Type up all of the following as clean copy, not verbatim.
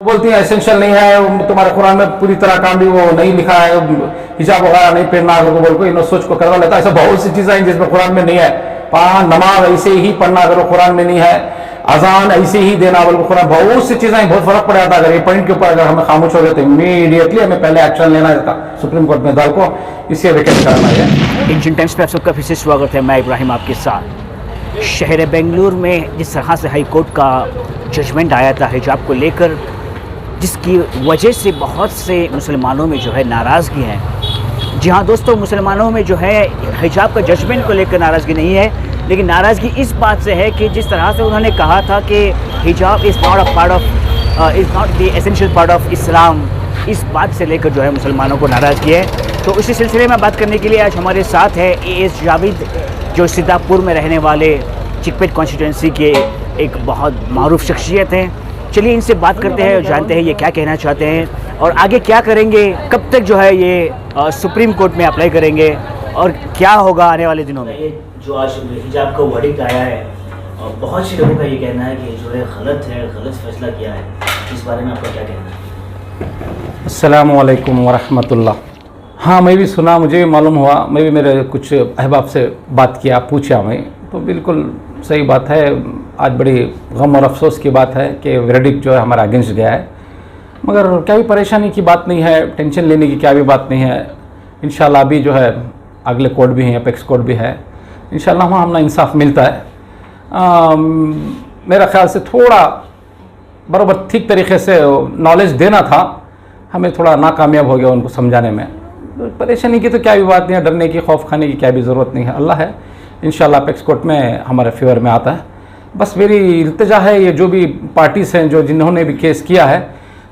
बोलती है एसेंशियल नहीं है, तुम्हारे कुरान में पूरी तरह काम भी वो नहीं लिखा है, हिजाब वगैरह नहीं पहनना अगर को बोल को इन सोच को करवा लेता है। ऐसा बहुत सी चीज़ें हैं जिसमें कुरान में नहीं है। नमाज ऐसे ही पढ़ना अगर वो कुरान में नहीं है, अजान ऐसे ही देना बोल कुरान, बहुत सी चीज़ें बहुत फर्क पड़ जाता है। अगर ये पॉइंट के ऊपर अगर हमें खामोश हो गए तो इमीडिएटली हमें पहले एक्शन लेना है इसका, सुप्रीम कोर्ट में दल को इसे वेकेट करना है। इंडियन टाइम्स पे आप सबका फिर से स्वागत है। मैं इब्राहिम आपके साथ। शहर बेंगलुरु में जिस तरह से हाई कोर्ट का जजमेंट आया था हिजाब को लेकर, जिसकी वजह से बहुत से मुसलमानों में जो है नाराज़गी है। जी हाँ दोस्तों, मुसलमानों में जो है हिजाब का जजमेंट को लेकर नाराज़गी नहीं है, लेकिन नाराज़गी इस बात से है कि जिस तरह से उन्होंने कहा था कि हिजाब is not the essential part of Islam, इस बात से लेकर जो है मुसलमानों को नाराज़गी है। तो उसी सिलसिले में बात करने के लिए आज हमारे साथ है AS जावेद, जो सीतापुर में रहने वाले चिकपेट कॉन्स्टिट्यूंसी के एक बहुत मारूफ शख्सियत हैं। चलिए इनसे बात करते हैं और जानते हैं ये क्या कहना चाहते हैं और आगे क्या करेंगे, कब तक जो है ये सुप्रीम कोर्ट में अप्लाई करेंगे और क्या होगा आने वाले दिनों में। ये जो आज हिजाब का वर्डिक्ट आया है और बहुत से लोगों का ये कहना है कि जो है गलत फैसला किया है, इस बारे में आपका क्या कहना है? अस्सलामु अलैकुम वरहमतुल्लाह। हाँ, मैं भी सुना, मुझे भी मालूम हुआ, मैं भी मेरे कुछ अहबाब से बात किया, पूछा मैं, तो बिल्कुल सही बात है। आज बड़ी गम और अफसोस की बात है कि वर्डिक्ट जो है हमारा अगेंस्ट गया है, मगर क्या भी परेशानी की बात नहीं है, टेंशन लेने की क्या भी बात नहीं है। इंशाल्लाह अभी जो है अगले कोर्ट भी हैं, अपेक्स कोर्ट भी है, इंशाल्लाह वहाँ हमें इंसाफ मिलता है। मेरा ख्याल से थोड़ा बराबर ठीक तरीके से नॉलेज देना था, हमें थोड़ा नाकामयाब हो गया उनको समझाने में। परेशानी की तो क्या भी बात नहीं है, डरने की, खौफ खाने की क्या भी ज़रूरत नहीं है। अल्लाह है, इंशाल्लाह अपेक्स कोर्ट में हमारे फेवर में आता है। बस मेरी इल्तिजा है, ये जो भी पार्टीज़ हैं जो जिन्होंने भी केस किया है,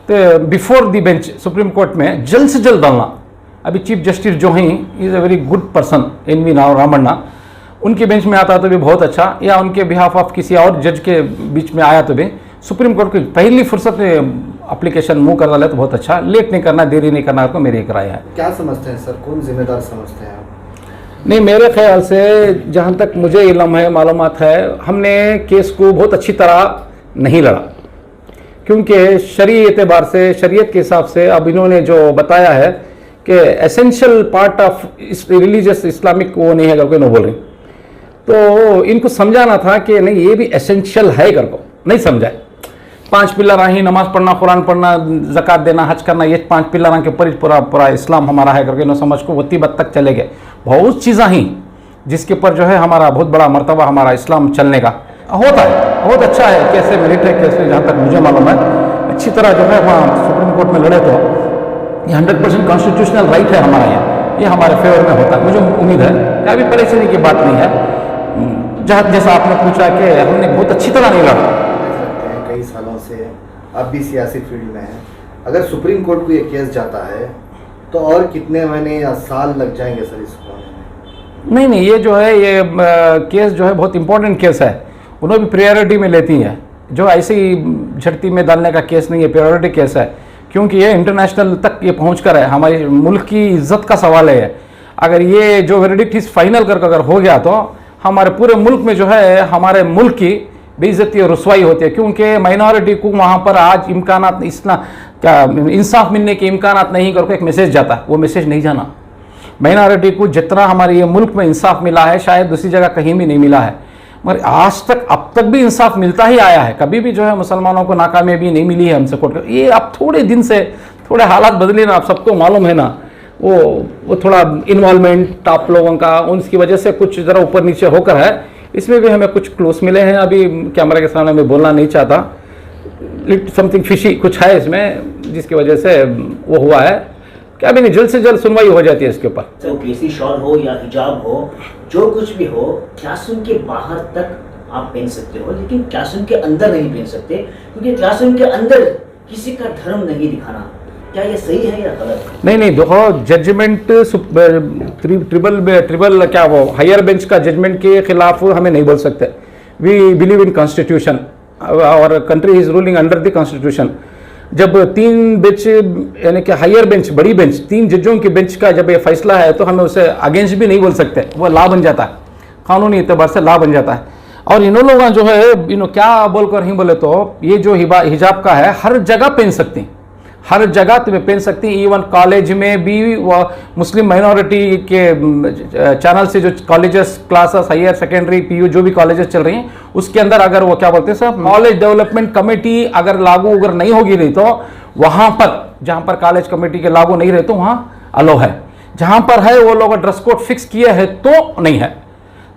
तो before the bench supreme court में जल्द से जल्द डालना। अभी चीफ जस्टिस जो हैं is a very good person, NV Ramanna, उनके बेंच में आता तो भी बहुत अच्छा, या उनके बिहाफ ऑफ किसी और जज के बीच में आया तो भी सुप्रीम कोर्ट की पहली फुर्सत में एप्लीकेशन मूव कर डाले तो बहुत अच्छा। लेट नहीं करना, देरी नहीं करना, आपको मेरी एक राय है। क्या समझते हैं सर, कौन जिम्मेदार समझते हैं आप? नहीं, मेरे ख्याल से जहाँ तक मुझे इल्म है, मालूमात है, हमने केस को बहुत अच्छी तरह नहीं लड़ा, क्योंकि शरई एतबार से, शरीयत के हिसाब से अब इन्होंने जो बताया है कि essential part of religious Islamic वो नहीं है करके नो बोल रही, तो इनको समझाना था कि नहीं ये भी एसेंशियल है करको, नहीं समझाए। 5 पिलर ही नमाज पढ़ना, कुरान पढ़ना, ज़कात देना, हज करना, ये 5 पिलर के ऊपर पूरा इस्लाम हमारा है करके नो समझ को वती बद तक चले गए। बहुत चीज़ें ही जिसके ऊपर जो है हमारा बहुत बड़ा मर्तबा हमारा इस्लाम चलने का होता है, बहुत अच्छा है। कैसे मेरिट है, कैसे जहाँ तक मुझे मालूम है अच्छी तरह जो है वहाँ सुप्रीम कोर्ट में लड़े तो ये 100% कॉन्स्टिट्यूशनल राइट है हमारा यहाँ, ये हमारे फेवर में होता है। मुझे उम्मीद है कि अभी परेशानी की बात नहीं है। जहाँ जैसा आपने पूछा कि हमने बहुत अच्छी तरह नहीं लड़ा, कई सालों से अब भी सियासी फील्ड में है, अगर सुप्रीम कोर्ट को ये केस जाता है तो और कितने महीने या साल लग जाएंगे सर इसको होने में? नहीं, ये जो है ये केस जो है बहुत इंपॉर्टेंट केस है, उन्हें भी प्रायोरिटी में लेती हैं। जो ऐसे ही झटती में डालने का केस नहीं है, प्रायोरिटी केस है, क्योंकि ये इंटरनेशनल तक ये पहुँच कर है, हमारे मुल्क की इज्जत का सवाल है। अगर ये जो वर्डिक्ट इस फाइनल करके अगर हो गया तो हमारे पूरे मुल्क में जो है हमारे मुल्क की बेइज्जती और रुसवाई होती है, क्योंकि माइनॉरिटी को वहाँ पर आज इम्कानात इंसाफ मिलने के इम्कानात नहीं करके एक मैसेज जाता है, वो मैसेज नहीं जाना। माइनॉरिटी को जितना हमारे ये मुल्क में इंसाफ मिला है शायद दूसरी जगह कहीं भी नहीं मिला है, मगर आज तक अब तक भी इंसाफ मिलता ही आया है। कभी भी जो है मुसलमानों को नाकामयाबी नहीं मिली है हमसे कोर्ट। ये अब थोड़े दिन से थोड़े हालात बदले ना, आप सबको मालूम है ना, वो थोड़ा इन्वॉल्वमेंट आप लोगों का, उनकी वजह से कुछ ज़रा ऊपर नीचे होकर है। इसमें भी हमें कुछ क्लोज मिले हैं, अभी कैमरा के सामने मैं बोलना नहीं चाहता, समथिंग फिशी कुछ है इसमें जिसकी वजह से वो हुआ है। क्या भी नहीं, जल्द से जल्द सुनवाई हो जाती है इसके ऊपर। तो केसी शॉल हो या हिजाब हो, जो कुछ भी हो, क्लासरूम के बाहर तक आप पहन सकते हो, लेकिन क्लासरूम के अंदर नहीं पहन सकते, क्योंकि क्लासरूम के अंदर किसी का धर्म नहीं दिखाना। क्या ये सही है या गलत? नहीं, देखो, जजमेंट ट्रिबल क्या वो हायर बेंच का जजमेंट के खिलाफ हमें नहीं बोल सकते। वी बिलीव इन कॉन्स्टिट्यूशन और country is ruling under the constitution. जब 3 बेंच यानी कि हायर बेंच, बड़ी बेंच, 3 जजों की बेंच का जब ये फैसला है तो हमें उसे अगेंस्ट भी नहीं बोल सकते, वो लॉ बन जाता है, कानूनी एतबार से लॉ बन जाता है। और इन लोग जो है क्या बोलकर ही बोले तो ये जो हिजाब का है हर जगह पहन सकती हैं, हर जगह तुम्हें पहन सकती हैं। इवन कॉलेज में भी वह मुस्लिम माइनॉरिटी के चैनल से जो colleges classes higher secondary PU जो भी कॉलेजेस चल रही हैं उसके अंदर अगर वो क्या बोलते हैं सर कॉलेज डेवलपमेंट कमेटी अगर लागू अगर नहीं होगी नहीं तो वहाँ पर जहाँ पर कॉलेज कमेटी के लागू नहीं रहे तो वहाँ अलो है, जहाँ पर है वो लोग ड्रेस कोड फिक्स किए हैं तो नहीं है।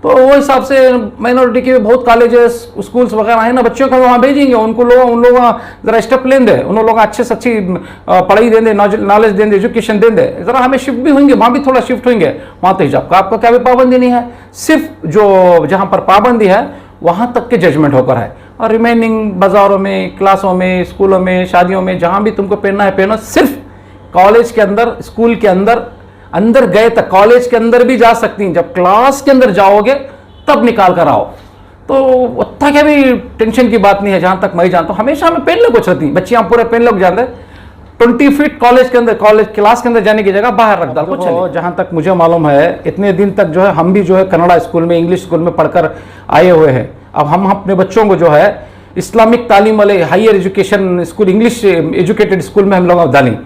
तो वो हिसाब से माइनॉरिटी के बहुत कॉलेजेस स्कूल्स वगैरह हैं ना, बच्चों को वहाँ भेजेंगे, उन लोग ज़रा स्टेप लें दे, उन लोग अच्छे से अच्छी पढ़ाई दें दे, नॉलेज दें दे, एजुकेशन दें दे, ज़रा हमें शिफ्ट भी होंगे, वहाँ भी थोड़ा शिफ्ट होंगे। वहाँ तो हिजाब का आपका क्या भी पाबंदी नहीं है, सिर्फ जो जहाँ पर पाबंदी है वहाँ तक के जजमेंट होकर है, और रिमेनिंग बाज़ारों में, क्लासों में, स्कूलों में, शादियों में, जहाँ भी तुमको पहनना है पहनो। सिर्फ कॉलेज के अंदर, स्कूल के अंदर गए तक, कॉलेज के अंदर भी जा सकती हैं, जब क्लास के अंदर जाओगे तब निकाल कर आओ। तो उतना क्या भी टेंशन की बात नहीं है, जहाँ तक मैं जानता हूँ। हमेशा हमें पहन लो कुछ रहती, बच्चियाँ पूरे पहन लोग जानते 20 फीट कॉलेज के अंदर, कॉलेज क्लास के अंदर जाने की जगह बाहर रख डाल कुछ। जहाँ तक मुझे मालूम है इतने दिन तक जो है हम भी जो है कन्नड़ा स्कूल में, इंग्लिश स्कूल में पढ़कर आए हुए हैं। अब हम अपने बच्चों को जो है इस्लामिक तालीम वाले higher education school, English educated school में हम लोग डालें।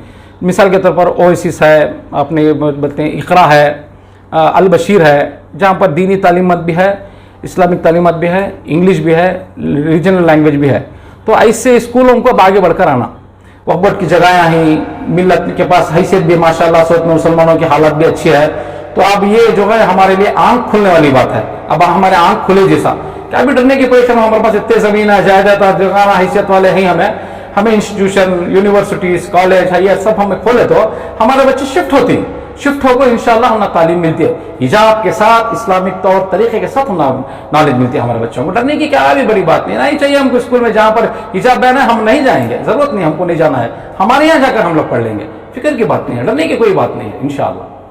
मिसाल के तौर पर ओएसिस है, अपने बोलते हैं इकरा है, अल बशीर है, जहाँ पर दीनी तालीमत भी है, इस्लामिक तालीमत भी है, इंग्लिश भी है, रीजनल लैंग्वेज भी है। तो ऐसे स्कूलों को अब आगे बढ़कर आना, वहबत की जगहें हैं, मिल्लत के पास हैसियत भी माशाल्लाह सोच में मुसलमानों की हालत भी अच्छी है। तो अब ये जो है हमारे लिए आंख खुलने वाली बात है। अब हमारे आंख खुले जैसा, क्या भी डरने की परेशान, हमारे पास इतने ज़मीन है, जायदाद, जगह, हैसियत वाले हैं, हमें इंस्टीट्यूशन, यूनिवर्सिटीज़, कॉलेज है, ये सब हमें खोले तो हमारे बच्चे शिफ्ट होकर इंशाल्लाह उन्हें तालीम मिलती है, हिजाब के साथ, इस्लामिक तौर तरीके के साथ उन्हें नॉलेज मिलती है। हमारे बच्चों को डरने की क्या भी बड़ी बात नहीं चाहिए हमको। स्कूल में जहाँ पर हिजाब बैन है हम नहीं जाएंगे, ज़रूरत नहीं, हमको नहीं जाना है, हमारे यहाँ जाकर हम लोग पढ़ लेंगे, फिक्र की बात नहीं है, डरने की कोई बात नहीं है इंशाल्लाह।